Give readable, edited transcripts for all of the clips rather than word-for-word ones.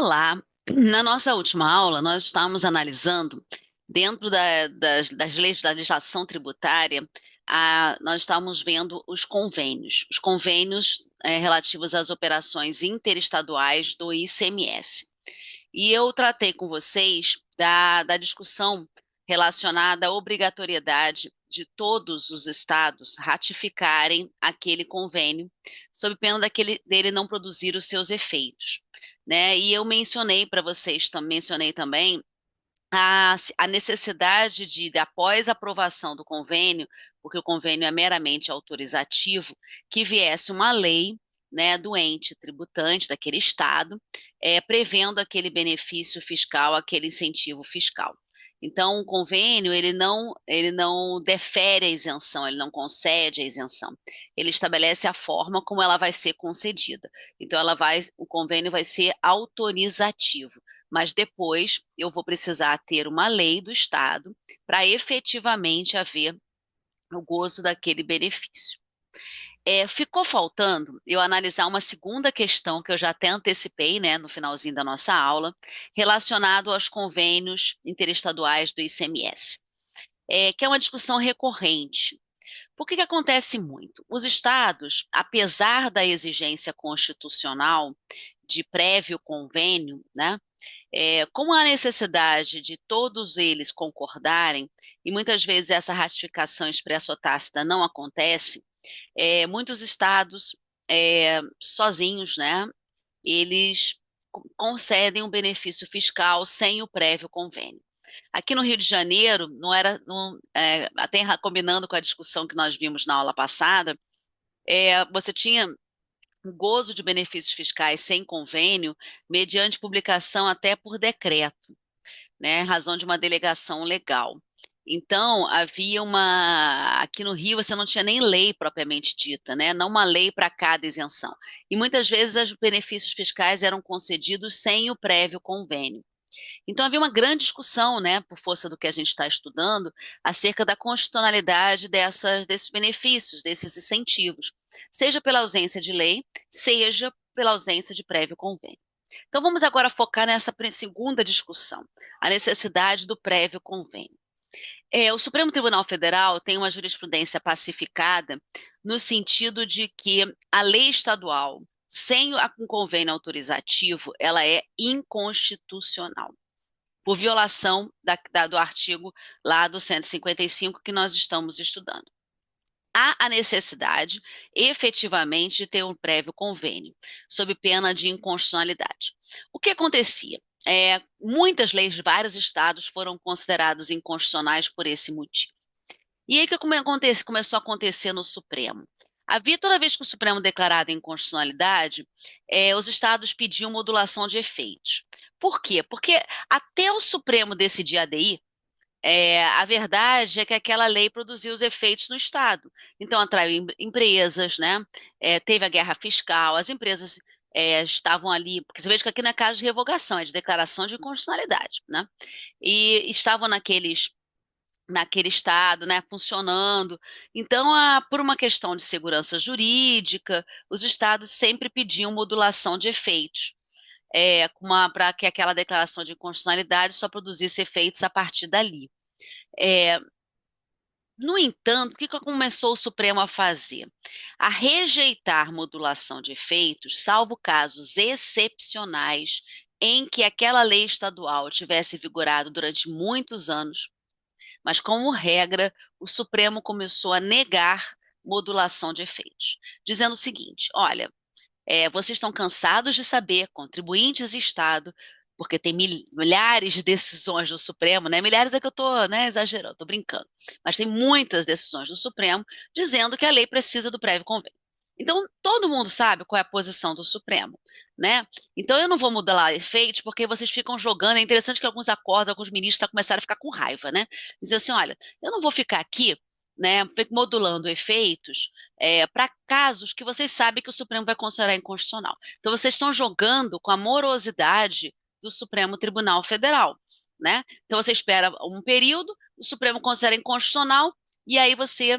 Olá! Na nossa última aula, nós estávamos analisando, dentro das leis da legislação tributária, nós estávamos vendo os convênios relativos às operações interestaduais do ICMS. E eu tratei com vocês da discussão relacionada à obrigatoriedade de todos os estados ratificarem aquele convênio, sob pena dele não produzir os seus efeitos, né? E eu mencionei para vocês, mencionei também a necessidade após a aprovação do convênio, porque o convênio é meramente autorizativo, que viesse uma lei, né, do ente tributante daquele estado, prevendo aquele benefício fiscal, aquele incentivo fiscal. Então, o convênio, ele não defere a isenção, ele não concede a isenção. Ele estabelece a forma como ela vai ser concedida. Então, o convênio vai ser autorizativo, mas depois eu vou precisar ter uma lei do Estado para efetivamente haver o gozo daquele benefício. Ficou faltando eu analisar uma segunda questão que eu já até antecipei, né, no finalzinho da nossa aula, relacionado aos convênios interestaduais do ICMS, que é uma discussão recorrente. Por que acontece muito? Os estados, apesar da exigência constitucional de prévio convênio, né, com a necessidade de todos eles concordarem, e muitas vezes essa ratificação expressa ou tácita não acontece, muitos estados, sozinhos, né, eles concedem um benefício fiscal sem o prévio convênio. Aqui no Rio de Janeiro, não era, até combinando com a discussão que nós vimos na aula passada, você tinha gozo de benefícios fiscais sem convênio, mediante publicação até por decreto, né, em razão de uma delegação legal. Então, aqui no Rio você não tinha nem lei propriamente dita, né, não uma lei para cada isenção. E muitas vezes os benefícios fiscais eram concedidos sem o prévio convênio. Então havia uma grande discussão, né, por força do que a gente está estudando, acerca da constitucionalidade desses benefícios, desses incentivos, seja pela ausência de lei, seja pela ausência de prévio convênio. Então vamos agora focar nessa segunda discussão, a necessidade do prévio convênio. O Supremo Tribunal Federal tem uma jurisprudência pacificada no sentido de que a lei estadual, sem um convênio autorizativo, ela é inconstitucional, por violação do artigo lá do 155 que nós estamos estudando. Há a necessidade, efetivamente, de ter um prévio convênio, sob pena de inconstitucionalidade. O que acontecia? Muitas leis de vários estados foram consideradas inconstitucionais por esse motivo. E aí o que começou a acontecer no Supremo? Toda vez que o Supremo declarava inconstitucionalidade, os estados pediam modulação de efeitos. Por quê? Porque até o Supremo decidir a ADI, a verdade é que aquela lei produziu os efeitos no Estado. Então, atraiu empresas, né? Teve a guerra fiscal, as empresas estavam ali, porque você veja que aqui não é caso de revogação, é de declaração de inconstitucionalidade, né? E estavam naquele estado, né, funcionando. Então, por uma questão de segurança jurídica, os estados sempre pediam modulação de efeitos, para que aquela declaração de inconstitucionalidade só produzisse efeitos a partir dali. No entanto, o que começou o Supremo a fazer? A rejeitar modulação de efeitos, salvo casos excepcionais em que aquela lei estadual tivesse vigorado durante muitos anos, mas, como regra, o Supremo começou a negar modulação de efeitos, dizendo o seguinte: olha, vocês estão cansados de saber, contribuintes e Estado, porque tem milhares de decisões do Supremo, né? Milhares é que eu estou, né, exagerando, estou brincando, mas tem muitas decisões do Supremo dizendo que a lei precisa do prévio convênio. Então, todo mundo sabe qual é a posição do Supremo, né? Então, eu não vou modular efeitos porque vocês ficam jogando. É interessante que alguns acordos, alguns ministros começaram a ficar com raiva, né? Dizer assim, olha, eu não vou ficar aqui, né, modulando efeitos para casos que vocês sabem que o Supremo vai considerar inconstitucional. Então, vocês estão jogando com a morosidade do Supremo Tribunal Federal, né? Então, você espera um período, o Supremo considera inconstitucional, e aí você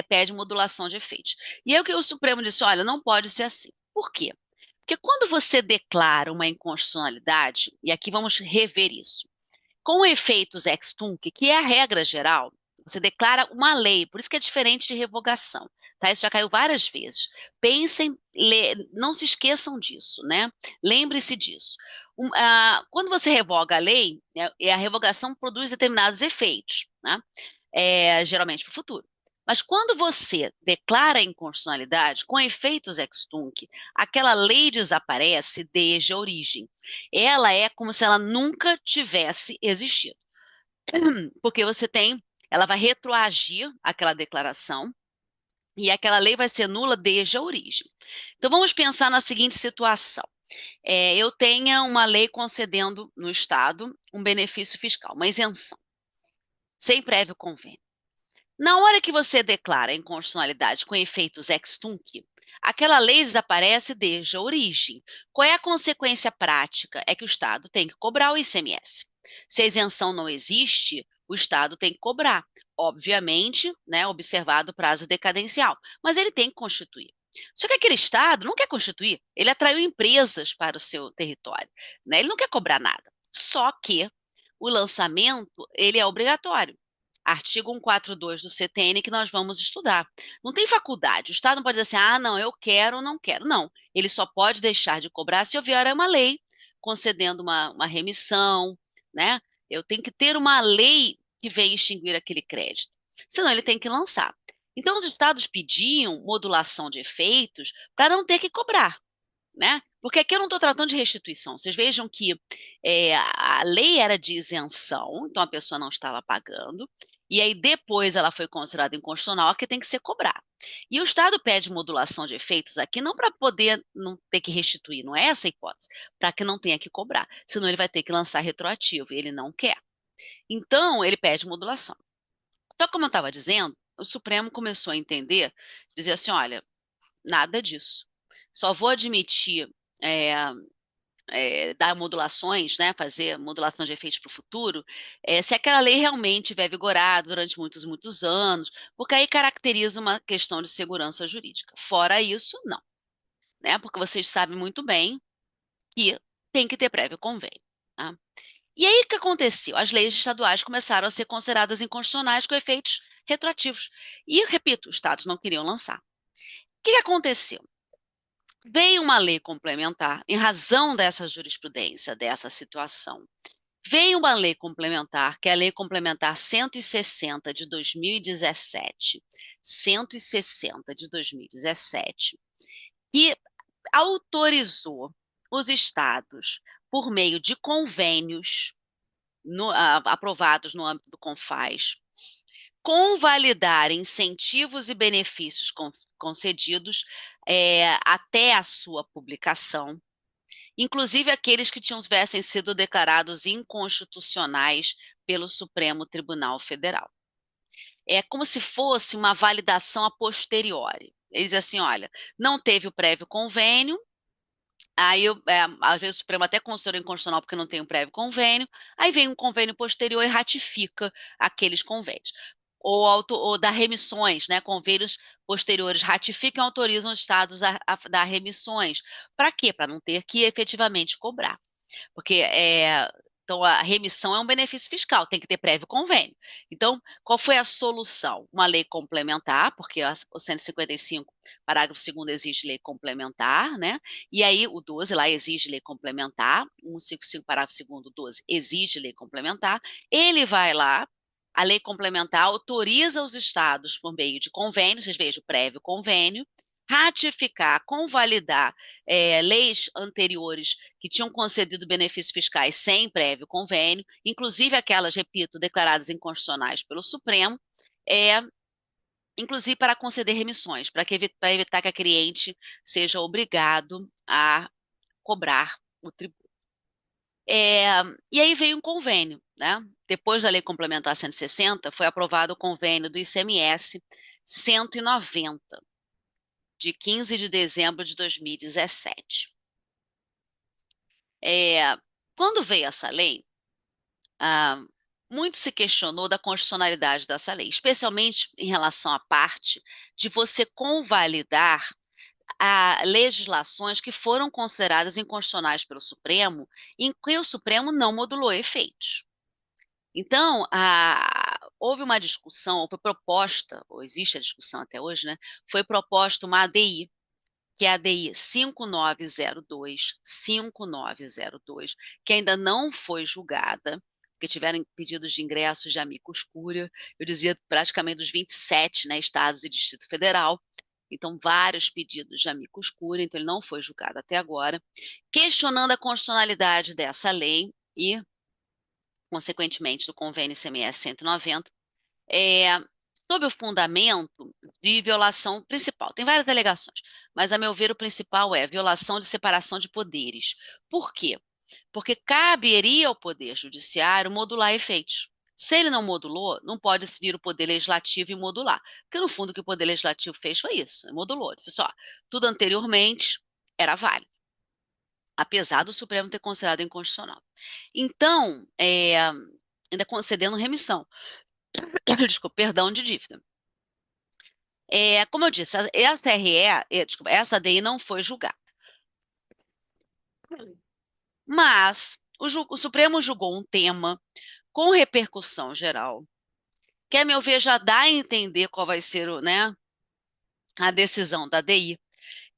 pede modulação de efeitos. E aí o que o Supremo disse, olha, não pode ser assim. Por quê? Porque quando você declara uma inconstitucionalidade, e aqui vamos rever isso, com efeitos ex tunc, que é a regra geral, você declara uma lei, por isso que é diferente de revogação. Tá? Isso já caiu várias vezes. Pensem, não se esqueçam disso, né? Lembre-se disso. Quando você revoga a lei, a revogação produz determinados efeitos, né? Geralmente para o futuro. Mas quando você declara a inconstitucionalidade, com efeitos ex tunc, aquela lei desaparece desde a origem. Ela é como se ela nunca tivesse existido. Porque ela vai retroagir aquela declaração e aquela lei vai ser nula desde a origem. Então vamos pensar na seguinte situação. Eu tenho uma lei concedendo no Estado um benefício fiscal, uma isenção, sem prévio convênio. Na hora que você declara a inconstitucionalidade com efeitos ex tunc, aquela lei desaparece desde a origem. Qual é a consequência prática? É que o Estado tem que cobrar o ICMS. Se a isenção não existe, o Estado tem que cobrar. Obviamente, né, observado o prazo decadencial, mas ele tem que constituir. Só que aquele Estado não quer constituir, ele atraiu empresas para o seu território, né? Ele não quer cobrar nada. Só que o lançamento, ele é obrigatório. Artigo 142 do CTN que nós vamos estudar. Não tem faculdade. O Estado não pode dizer assim, não, eu quero ou não quero. Não, ele só pode deixar de cobrar se houver uma lei concedendo uma remissão, né? Eu tenho que ter uma lei que venha extinguir aquele crédito. Senão ele tem que lançar. Então, os estados pediam modulação de efeitos para não ter que cobrar, né? Porque aqui eu não estou tratando de restituição. Vocês vejam que a lei era de isenção, então a pessoa não estava pagando, e aí depois ela foi considerada inconstitucional, que tem que ser cobrada. E o Estado pede modulação de efeitos aqui não para poder não ter que restituir, não é essa a hipótese, para que não tenha que cobrar, senão ele vai ter que lançar retroativo, e ele não quer. Então, ele pede modulação. Então, como eu estava dizendo, o Supremo começou a entender, dizer assim, olha, nada disso. Só vou admitir dar modulações, né, fazer modulação de efeitos para o futuro, se aquela lei realmente tiver vigorado durante muitos, muitos anos, porque aí caracteriza uma questão de segurança jurídica. Fora isso, não. Né, porque vocês sabem muito bem que tem que ter prévio convênio. Tá? E aí o que aconteceu? As leis estaduais começaram a ser consideradas inconstitucionais com efeitos retroativos. E, repito, os estados não queriam lançar. O que aconteceu? Veio uma lei complementar, em razão dessa jurisprudência, dessa situação. Veio uma lei complementar, que é a Lei Complementar 160 de 2017, 160 de 2017, que autorizou os estados, por meio de convênios aprovados no âmbito do CONFAS, convalidar incentivos e benefícios concedidos até a sua publicação, inclusive aqueles que tivessem sido declarados inconstitucionais pelo Supremo Tribunal Federal. É como se fosse uma validação a posteriori. Eles dizem assim, olha, não teve o prévio convênio, aí às vezes o Supremo até considerou inconstitucional porque não tem um prévio convênio, aí vem um convênio posterior e ratifica aqueles convênios. Ou dar remissões, né? Convênios posteriores ratificam e autorizam os estados a dar remissões. Para quê? Para não ter que efetivamente cobrar. Porque então a remissão é um benefício fiscal, tem que ter prévio convênio. Então, qual foi a solução? Uma lei complementar, porque o 155, parágrafo 2º exige lei complementar, né? E aí o 12 lá exige lei complementar, 155, parágrafo 2º, 12 exige lei complementar. Ele vai lá, a lei complementar autoriza os estados, por meio de convênio, vocês vejam, prévio convênio, ratificar, convalidar leis anteriores que tinham concedido benefícios fiscais sem prévio convênio, inclusive aquelas, repito, declaradas inconstitucionais pelo Supremo, inclusive para conceder remissões, para evitar que a cliente seja obrigado a cobrar o tributo. E aí veio um convênio, né? Depois da Lei Complementar 160, foi aprovado o convênio do ICMS 190, de 15 de dezembro de 2017. Quando veio essa lei, muito se questionou da constitucionalidade dessa lei, especialmente em relação à parte de você convalidar a legislações que foram consideradas inconstitucionais pelo Supremo, em que o Supremo não modulou efeitos. Então, houve uma discussão, ou foi proposta, ou existe a discussão até hoje, né? Foi proposta uma ADI, que é a ADI 5902, que ainda não foi julgada, porque tiveram pedidos de ingressos de amicus curiae, eu dizia praticamente dos 27, né, estados e Distrito Federal, então vários pedidos de amicus curiae, então ele não foi julgado até agora, questionando a constitucionalidade dessa lei e, consequentemente, do convênio ICMS 190, sob o fundamento de violação principal. Tem várias alegações, mas, a meu ver, o principal é violação de separação de poderes. Por quê? Porque caberia ao Poder Judiciário modular efeitos. Se ele não modulou, não pode vir o Poder Legislativo e modular. Porque, no fundo, o que o Poder Legislativo fez foi isso, modulou. Disse só, tudo anteriormente era válido, apesar do Supremo ter considerado inconstitucional. Então, ainda concedendo remissão, desculpa, perdão de dívida. Como eu disse, essa ADI não foi julgada. Mas o Supremo julgou um tema com repercussão geral, que, a meu ver, já dá a entender qual vai ser a decisão da ADI,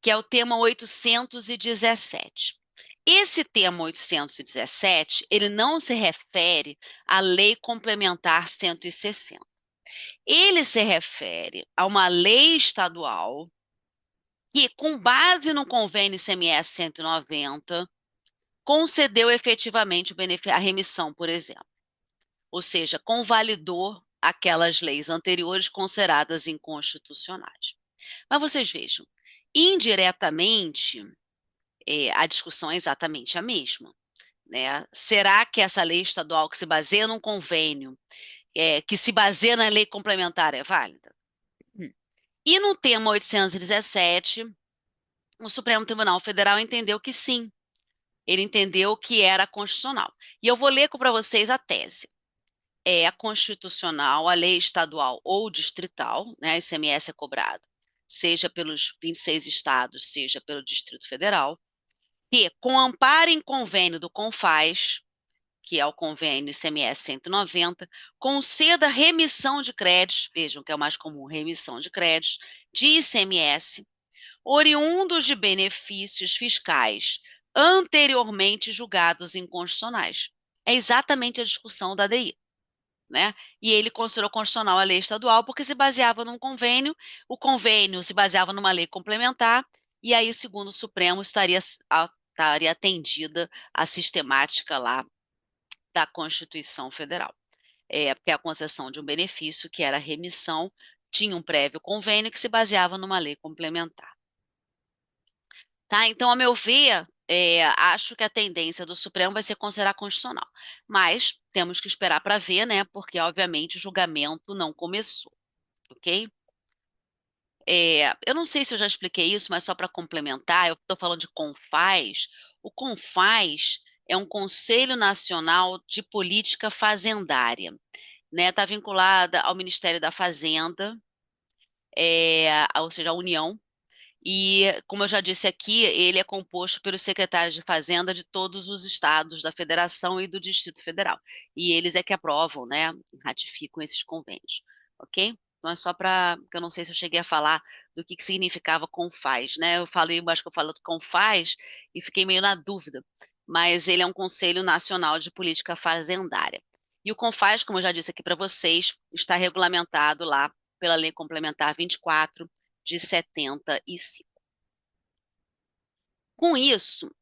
que é o tema 817. Esse tema 817, ele não se refere à Lei Complementar 160. Ele se refere a uma lei estadual que, com base no convênio ICMS 190, concedeu efetivamente a remissão, por exemplo. Ou seja, convalidou aquelas leis anteriores consideradas inconstitucionais. Mas vocês vejam, indiretamente, a discussão é exatamente a mesma, né? Será que essa lei estadual que se baseia num convênio, que se baseia na lei complementar, é válida? E no tema 817, o Supremo Tribunal Federal entendeu que sim, ele entendeu que era constitucional. E eu vou ler para vocês a tese. É constitucional a lei estadual ou distrital, né, ICMS é cobrado, seja pelos 26 estados, seja pelo Distrito Federal, que, com amparo em convênio do CONFAS, que é o convênio ICMS 190, conceda remissão de créditos, vejam que é o mais comum, remissão de créditos, de ICMS, oriundos de benefícios fiscais anteriormente julgados inconstitucionais. É exatamente a discussão da ADI. Né? E ele considerou constitucional a lei estadual porque se baseava num convênio, o convênio se baseava numa lei complementar, e aí, segundo o Supremo, estaria atendida a sistemática lá da Constituição Federal. Porque a concessão de um benefício, que era remissão, tinha um prévio convênio que se baseava numa lei complementar. Tá? Então, a meu ver, acho que a tendência do Supremo vai ser considerar constitucional. Mas temos que esperar para ver, né? Porque, obviamente, o julgamento não começou, ok? Eu não sei se eu já expliquei isso, mas só para complementar, eu estou falando de CONFAS. O CONFAS é um Conselho Nacional de Política Fazendária, né? Está vinculada ao Ministério da Fazenda, ou seja, à União. E, como eu já disse aqui, ele é composto pelos secretários de Fazenda de todos os estados da Federação e do Distrito Federal. E eles é que aprovam, né, ratificam esses convênios, ok? Então é só para, porque eu não sei se eu cheguei a falar do que significava CONFAS, né? Acho que eu falei do CONFAS e fiquei meio na dúvida. Mas ele é um Conselho Nacional de Política Fazendária. E o CONFAS, como eu já disse aqui para vocês, está regulamentado lá pela Lei Complementar 24 de 75. Com isso,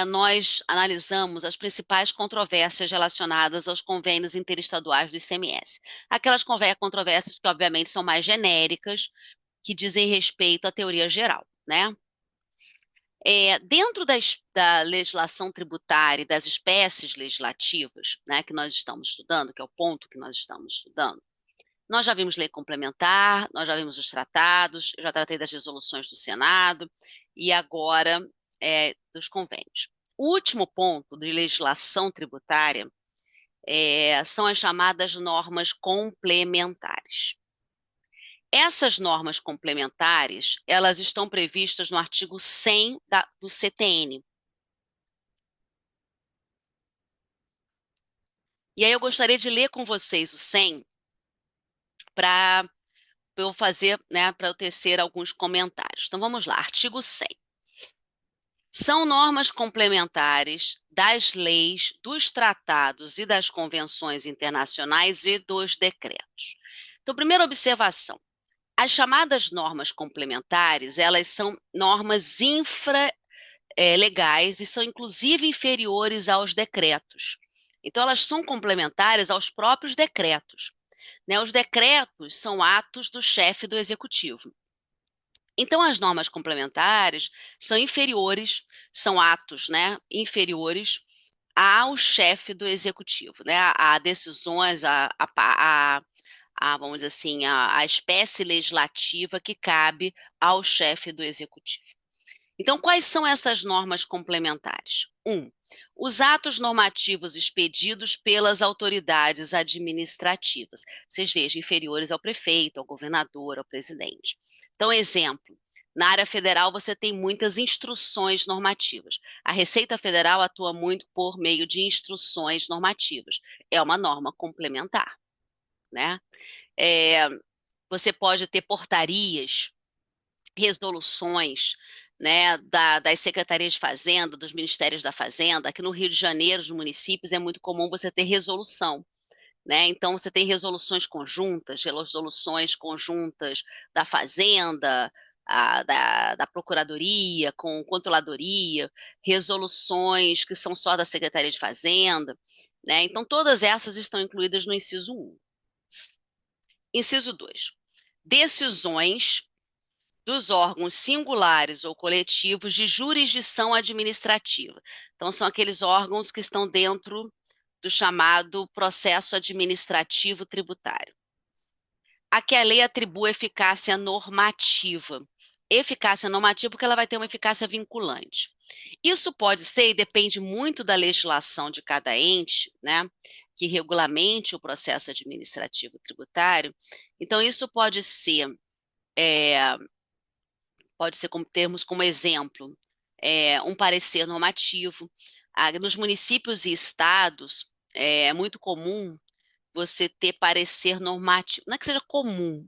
nós analisamos as principais controvérsias relacionadas aos convênios interestaduais do ICMS. Aquelas controvérsias que, obviamente, são mais genéricas, que dizem respeito à teoria geral, né? Dentro da legislação tributária e das espécies legislativas, né, que nós estamos estudando, que é o ponto que nós estamos estudando, nós já vimos lei complementar, nós já vimos os tratados, eu já tratei das resoluções do Senado e agora dos convênios. O último ponto de legislação tributária são as chamadas normas complementares. Essas normas complementares, elas estão previstas no artigo 100 do CTN. E aí eu gostaria de ler com vocês o 100 para eu fazer, né, para eu tecer alguns comentários. Então vamos lá, artigo 100. São normas complementares das leis, dos tratados e das convenções internacionais e dos decretos. Então, primeira observação. As chamadas normas complementares, elas são normas infralegais e são inclusive inferiores aos decretos. Então, elas são complementares aos próprios decretos, né? Os decretos são atos do chefe do executivo. Então, as normas complementares são inferiores, são atos, né, inferiores ao chefe do executivo, né, a decisões, vamos dizer assim, a espécie legislativa que cabe ao chefe do executivo. Então, quais são essas normas complementares? 1. Os atos normativos expedidos pelas autoridades administrativas. Vocês vejam, inferiores ao prefeito, ao governador, ao presidente. Então, exemplo. Na área federal, você tem muitas instruções normativas. A Receita Federal atua muito por meio de instruções normativas. É uma norma complementar, né? Você pode ter portarias, resoluções, né, das secretarias de fazenda, dos ministérios da fazenda. Aqui no Rio de Janeiro, nos municípios, é muito comum você ter resolução, né? Então, você tem resoluções conjuntas da fazenda, da procuradoria, com controladoria, resoluções que são só da Secretaria de Fazenda, né? Então, todas essas estão incluídas no inciso 1. Inciso 2. Decisões dos órgãos singulares ou coletivos de jurisdição administrativa. Então, são aqueles órgãos que estão dentro do chamado processo administrativo tributário. A que a lei atribui eficácia normativa. Eficácia normativa porque ela vai ter uma eficácia vinculante. Isso pode ser e depende muito da legislação de cada ente, né, que regulamente o processo administrativo tributário. Então, isso pode ser como termos como exemplo, um parecer normativo. Nos municípios e estados, é muito comum você ter parecer normativo. Não é que seja comum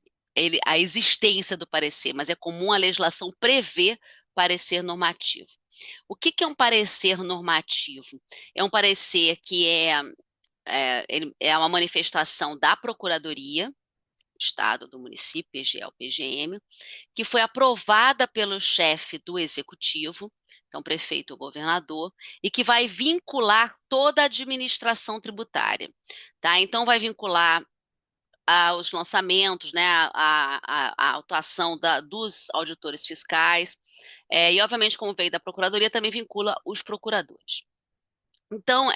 a existência do parecer, mas é comum a legislação prever parecer normativo. O que é um parecer normativo? É um parecer que é uma manifestação da Procuradoria, Estado, do município, PGE, PGM, que foi aprovada pelo chefe do executivo, então prefeito ou governador, e que vai vincular toda a administração tributária, tá? Então vai vincular os lançamentos, né, a atuação dos auditores fiscais, e obviamente como veio da procuradoria, também vincula os procuradores. Então,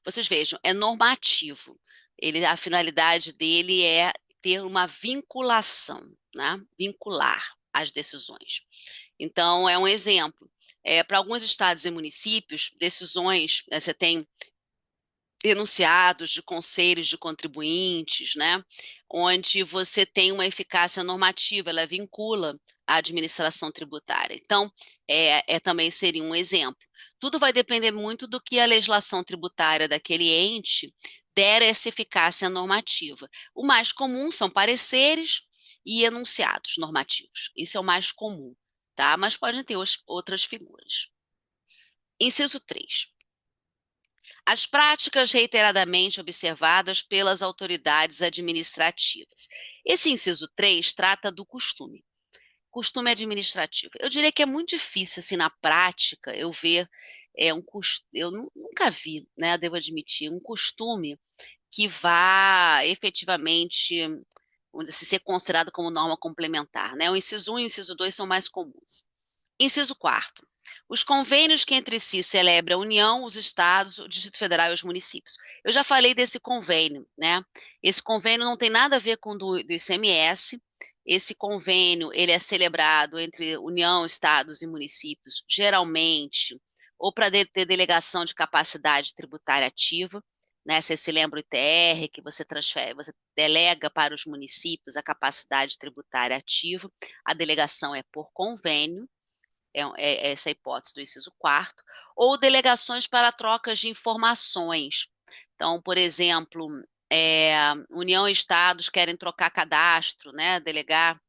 vocês vejam, é normativo. A finalidade dele é ter uma vinculação, né? Vincular as decisões. Então, é um exemplo. Para alguns estados e municípios, decisões, você tem enunciados de conselhos de contribuintes, né? Onde você tem uma eficácia normativa, ela vincula a administração tributária. Então, também seria um exemplo. Tudo vai depender muito do que a legislação tributária daquele ente der essa eficácia normativa. O mais comum são pareceres e enunciados normativos. Isso é o mais comum, tá? Mas podem ter outras figuras. Inciso 3. As práticas reiteradamente observadas pelas autoridades administrativas. Esse inciso 3 trata do costume. Costume administrativo. Eu diria que é muito difícil, assim, na prática, eu ver eu nunca vi, né, devo admitir, um costume que vá efetivamente, vamos dizer, assim, ser considerado como norma complementar, né? O inciso 1 e o inciso 2 são mais comuns. Inciso 4. Os convênios que entre si celebram a União, os estados, o Distrito Federal e os municípios. Eu já falei desse convênio, né? Esse convênio não tem nada a ver com o do ICMS. Esse convênio, ele é celebrado entre União, estados e municípios, geralmente, ou para ter delegação de capacidade tributária ativa, né? Você se lembra o ITR, que você transfere, você delega para os municípios a capacidade tributária ativa, a delegação é por convênio, é essa a hipótese do inciso 4º, ou delegações para trocas de informações. Então, por exemplo, União e Estados querem trocar cadastro, né? Delegar,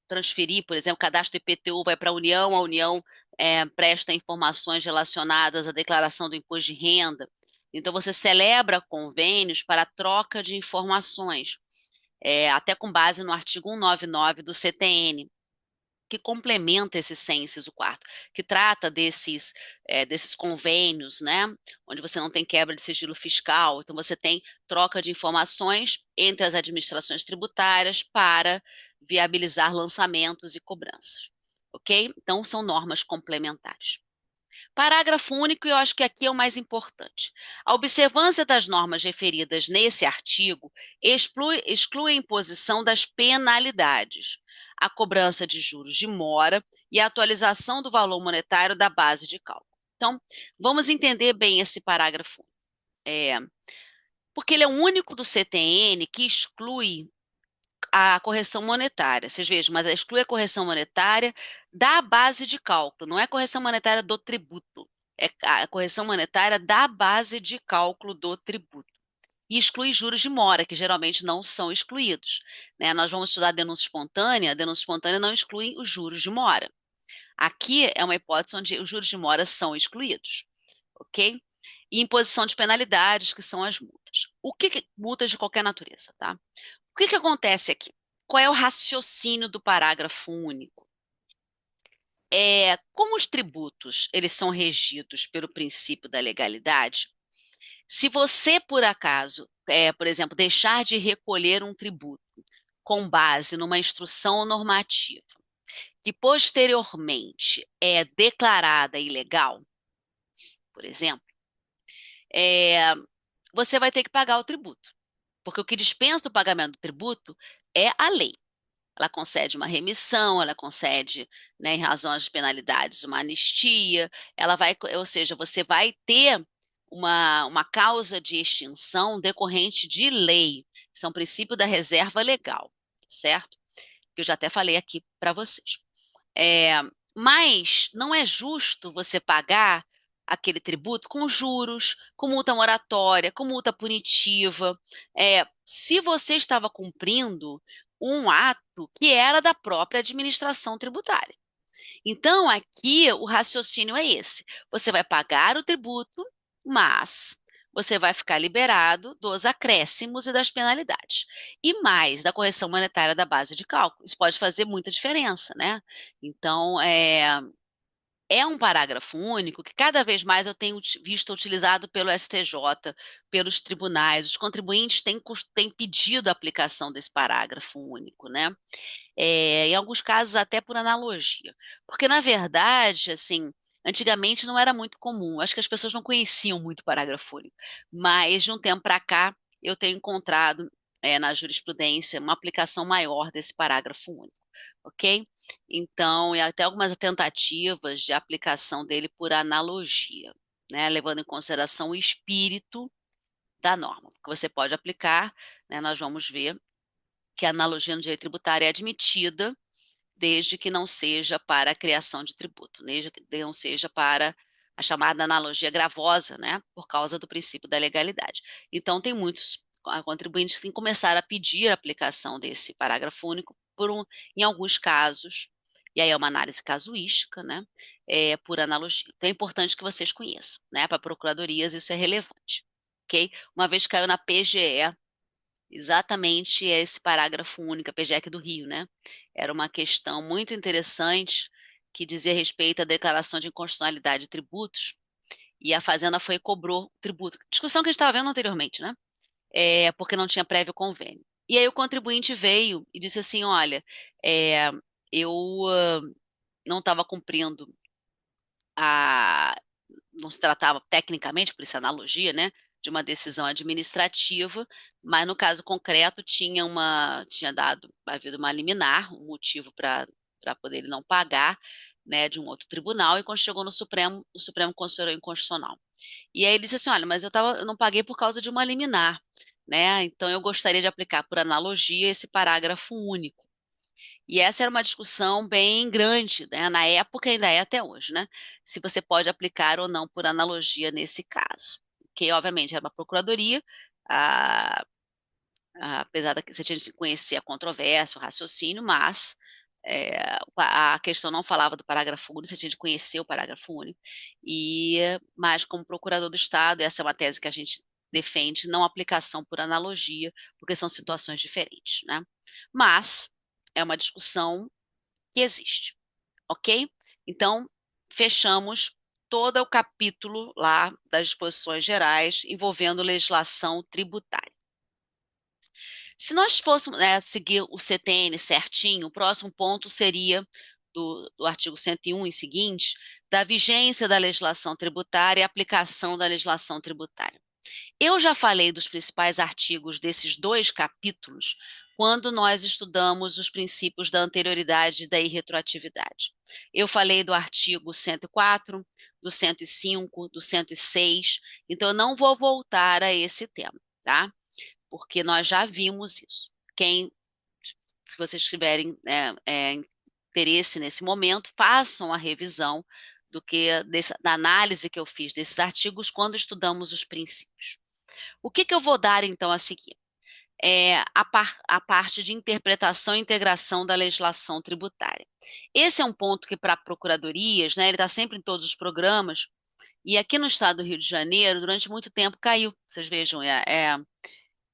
transferir, por exemplo, cadastro IPTU vai para a União presta informações relacionadas à declaração do imposto de renda. Então, você celebra convênios para troca de informações, até com base no artigo 199 do CTN, que complementa esse 100, inciso 4º, que trata desses convênios, né, onde você não tem quebra de sigilo fiscal, então você tem troca de informações entre as administrações tributárias para viabilizar lançamentos e cobranças, ok? Então, são normas complementares. Parágrafo único, e eu acho que aqui é o mais importante. A observância das normas referidas nesse artigo exclui a imposição das penalidades, a cobrança de juros de mora e a atualização do valor monetário da base de cálculo. Então, vamos entender bem esse parágrafo. Porque ele é o único do CTN que exclui a correção monetária. Vocês vejam, mas exclui a correção monetária da base de cálculo, não é a correção monetária do tributo, é a correção monetária da base de cálculo do tributo. E exclui juros de mora, que geralmente não são excluídos, né? Nós vamos estudar a denúncia espontânea não exclui os juros de mora. Aqui é uma hipótese onde os juros de mora são excluídos, ok? E imposição de penalidades, que são as multas. Multas de qualquer natureza, tá? O que acontece aqui? Qual é o raciocínio do parágrafo único? Como os tributos eles são regidos pelo princípio da legalidade, se você, por acaso, por exemplo, deixar de recolher um tributo com base numa instrução normativa que posteriormente é declarada ilegal, por exemplo, você vai ter que pagar o tributo. Porque o que dispensa o pagamento do tributo é a lei. Ela concede uma remissão, ela concede, né, em razão às penalidades, uma anistia, ou seja, você vai ter uma causa de extinção decorrente de lei. Isso é um princípio da reserva legal, certo? Que eu já até falei aqui para vocês. Mas não é justo você pagar aquele tributo com juros, com multa moratória, com multa punitiva, se você estava cumprindo um ato que era da própria administração tributária. Então, aqui o raciocínio é esse: você vai pagar o tributo, mas você vai ficar liberado dos acréscimos e das penalidades. E mais, da correção monetária da base de cálculo. Isso pode fazer muita diferença, né? Então, é um parágrafo único que cada vez mais eu tenho visto utilizado pelo STJ, pelos tribunais. Os contribuintes têm pedido a aplicação desse parágrafo único, né? Em alguns casos até por analogia. Porque, na verdade, assim, antigamente não era muito comum. Acho que as pessoas não conheciam muito o parágrafo único. Mas, de um tempo para cá, eu tenho encontrado na jurisprudência uma aplicação maior desse parágrafo único. Ok? Então, e até algumas tentativas de aplicação dele por analogia, né? Levando em consideração o espírito da norma. Porque você pode aplicar, né? Nós vamos ver que a analogia no direito tributário é admitida desde que não seja para a criação de tributo, desde que não seja para a chamada analogia gravosa, né, por causa do princípio da legalidade. Então, tem muitos contribuintes que têm que começar a pedir a aplicação desse parágrafo único em alguns casos, e aí é uma análise casuística, né, por analogia. Então, é importante que vocês conheçam, né, para procuradorias isso é relevante, ok? Uma vez caiu na PGE, exatamente esse parágrafo único, a PGEC do Rio, né? Era uma questão muito interessante que dizia respeito à declaração de inconstitucionalidade de tributos, e a Fazenda foi e cobrou o tributo. Discussão que a gente estava vendo anteriormente, né? Porque não tinha prévio convênio. E aí o contribuinte veio e disse assim, olha, eu não estava cumprindo não se tratava tecnicamente, por isso a analogia, né, de uma decisão administrativa, mas no caso concreto tinha havido uma liminar, um motivo para poder ele não pagar, né, de um outro tribunal, e quando chegou no Supremo, o Supremo considerou inconstitucional. E aí ele disse assim, olha, mas eu não paguei por causa de uma liminar, né? Então eu gostaria de aplicar por analogia esse parágrafo único. E essa era uma discussão bem grande, né? Na época ainda é até hoje, né? Se você pode aplicar ou não por analogia nesse caso. Que obviamente era uma procuradoria, a, apesar de você tinha que conhecer a controvérsia, o raciocínio, mas a questão não falava do parágrafo único, você tinha de conhecer o parágrafo único. Mas como procurador do Estado, essa é uma tese que a gente defende, não aplicação por analogia, porque são situações diferentes, né? Mas é uma discussão que existe, ok? Então, fechamos todo o capítulo lá das disposições gerais envolvendo legislação tributária. Se nós fôssemos, seguir o CTN certinho, o próximo ponto seria do artigo 101 e seguinte, da vigência da legislação tributária e aplicação da legislação tributária. Eu já falei dos principais artigos desses dois capítulos quando nós estudamos os princípios da anterioridade e da irretroatividade. Eu falei do artigo 104, do 105, do 106, então eu não vou voltar a esse tema, tá? Porque nós já vimos isso. Se vocês tiverem interesse nesse momento, façam a revisão da análise que eu fiz desses artigos quando estudamos os princípios. O que eu vou dar, então, a seguir? A parte de interpretação e integração da legislação tributária. Esse é um ponto que, para procuradorias, né, ele está sempre em todos os programas, e aqui no estado do Rio de Janeiro, durante muito tempo, caiu. Vocês vejam,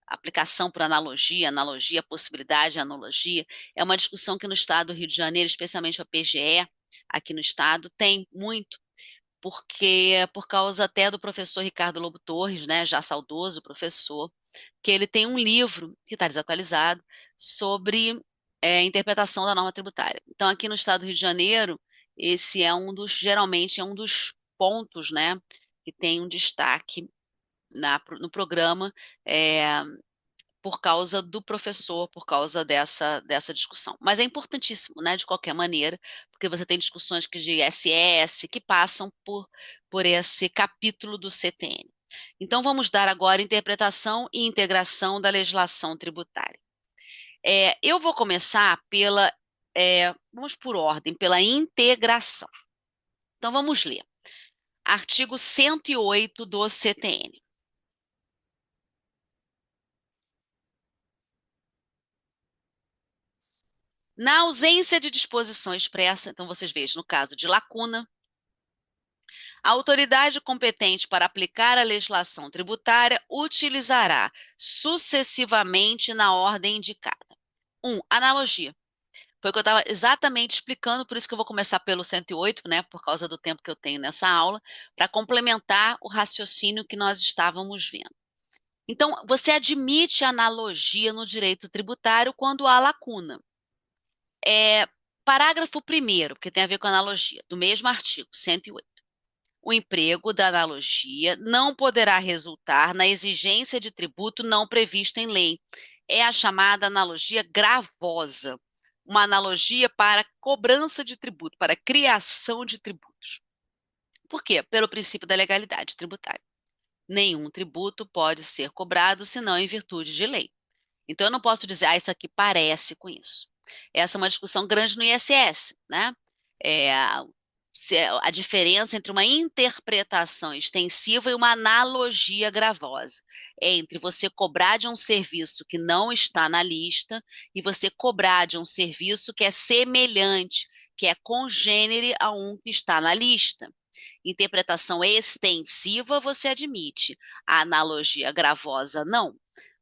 aplicação por analogia, possibilidade, analogia, é uma discussão que no estado do Rio de Janeiro, especialmente a PGE, aqui no estado, tem muito, porque por causa até do professor Ricardo Lobo Torres, né, já saudoso professor, que ele tem um livro que está desatualizado sobre interpretação da norma tributária. Então, aqui no estado do Rio de Janeiro, esse geralmente é um dos pontos, né, que tem um destaque no programa, por causa do professor, por causa dessa discussão. Mas é importantíssimo, né, de qualquer maneira, porque você tem discussões de SS que passam por esse capítulo do CTN. Então, vamos dar agora interpretação e integração da legislação tributária. Eu vou começar vamos por ordem, pela integração. Então, vamos ler. Artigo 108 do CTN. Na ausência de disposição expressa, então vocês vejam, no caso de lacuna, a autoridade competente para aplicar a legislação tributária utilizará sucessivamente na ordem indicada. 1. Analogia. Foi o que eu estava exatamente explicando, por isso que eu vou começar pelo 108, né, por causa do tempo que eu tenho nessa aula, para complementar o raciocínio que nós estávamos vendo. Então, você admite analogia no direito tributário quando há lacuna. Parágrafo 1º, porque tem a ver com analogia, do mesmo artigo, 108. O emprego da analogia não poderá resultar na exigência de tributo não previsto em lei. É a chamada analogia gravosa, uma analogia para cobrança de tributo, para criação de tributos. Por quê? Pelo princípio da legalidade tributária. Nenhum tributo pode ser cobrado senão em virtude de lei. Então, eu não posso dizer, isso aqui parece com isso. Essa é uma discussão grande no ISS, né? A diferença entre uma interpretação extensiva e uma analogia gravosa. É entre você cobrar de um serviço que não está na lista e você cobrar de um serviço que é semelhante, que é congênere a um que está na lista. Interpretação extensiva você admite, a analogia gravosa não,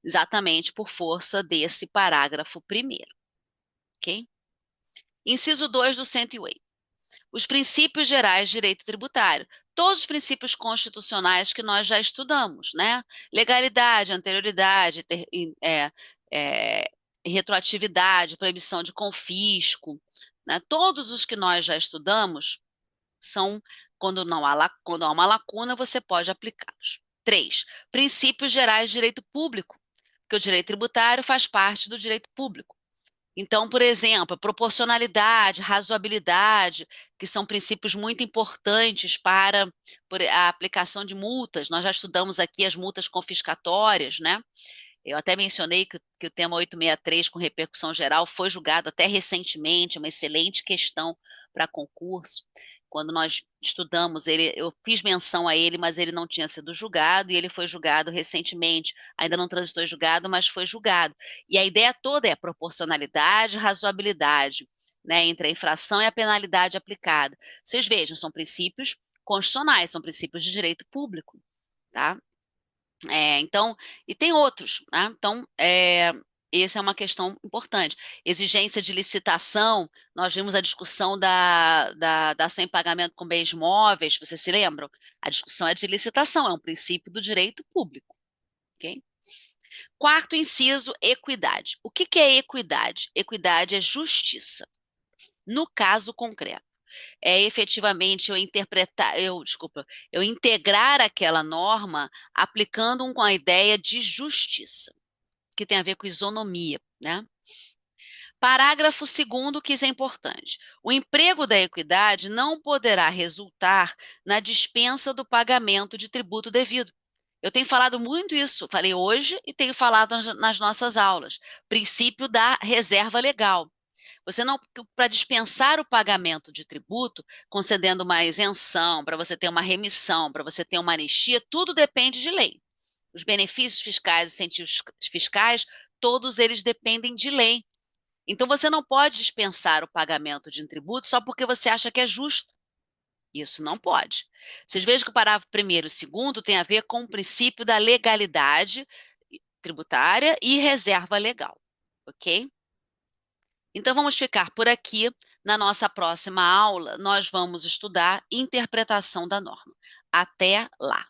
exatamente por força desse parágrafo 1º. Ok? Inciso 2 do 108. Os princípios gerais de direito tributário. Todos os princípios constitucionais que nós já estudamos, né? Legalidade, anterioridade, retroatividade, proibição de confisco, né? Todos os que nós já estudamos são, quando há uma lacuna, você pode aplicá-los. 3. Princípios gerais de direito público, porque o direito tributário faz parte do direito público. Então, por exemplo, proporcionalidade, razoabilidade, que são princípios muito importantes para a aplicação de multas. Nós já estudamos aqui as multas confiscatórias, né? Eu até mencionei que o tema 863, com repercussão geral, foi julgado até recentemente, uma excelente questão para concurso. Quando nós estudamos ele, eu fiz menção a ele, mas ele não tinha sido julgado, e ele foi julgado recentemente. Ainda não transitou em julgado, mas foi julgado. E a ideia toda é proporcionalidade, razoabilidade, né, entre a infração e a penalidade aplicada. Vocês vejam, são princípios constitucionais, são princípios de direito público, tá? Então, e tem outros, né? Então, essa é uma questão importante. Exigência de licitação, nós vimos a discussão da dação em pagamento com bens móveis, vocês se lembram? A discussão é de licitação, é um princípio do direito público, ok? Quarto inciso, equidade. O que é equidade? Equidade é justiça. No caso concreto, é efetivamente eu integrar aquela norma aplicando com a ideia de justiça, que tem a ver com isonomia, né? Parágrafo 2º, que isso é importante. O emprego da equidade não poderá resultar na dispensa do pagamento de tributo devido. Eu tenho falado muito isso, falei hoje e tenho falado nas nossas aulas. Princípio da reserva legal. Você não, para dispensar o pagamento de tributo, concedendo uma isenção, para você ter uma remissão, para você ter uma anistia, tudo depende de lei. Os benefícios fiscais, os incentivos fiscais, todos eles dependem de lei. Então você não pode dispensar o pagamento de um tributo só porque você acha que é justo. Isso não pode. Vocês vejam que o parágrafo 1º e 2º tem a ver com o princípio da legalidade tributária e reserva legal, ok? Então, vamos ficar por aqui. Na nossa próxima aula, nós vamos estudar interpretação da norma. Até lá!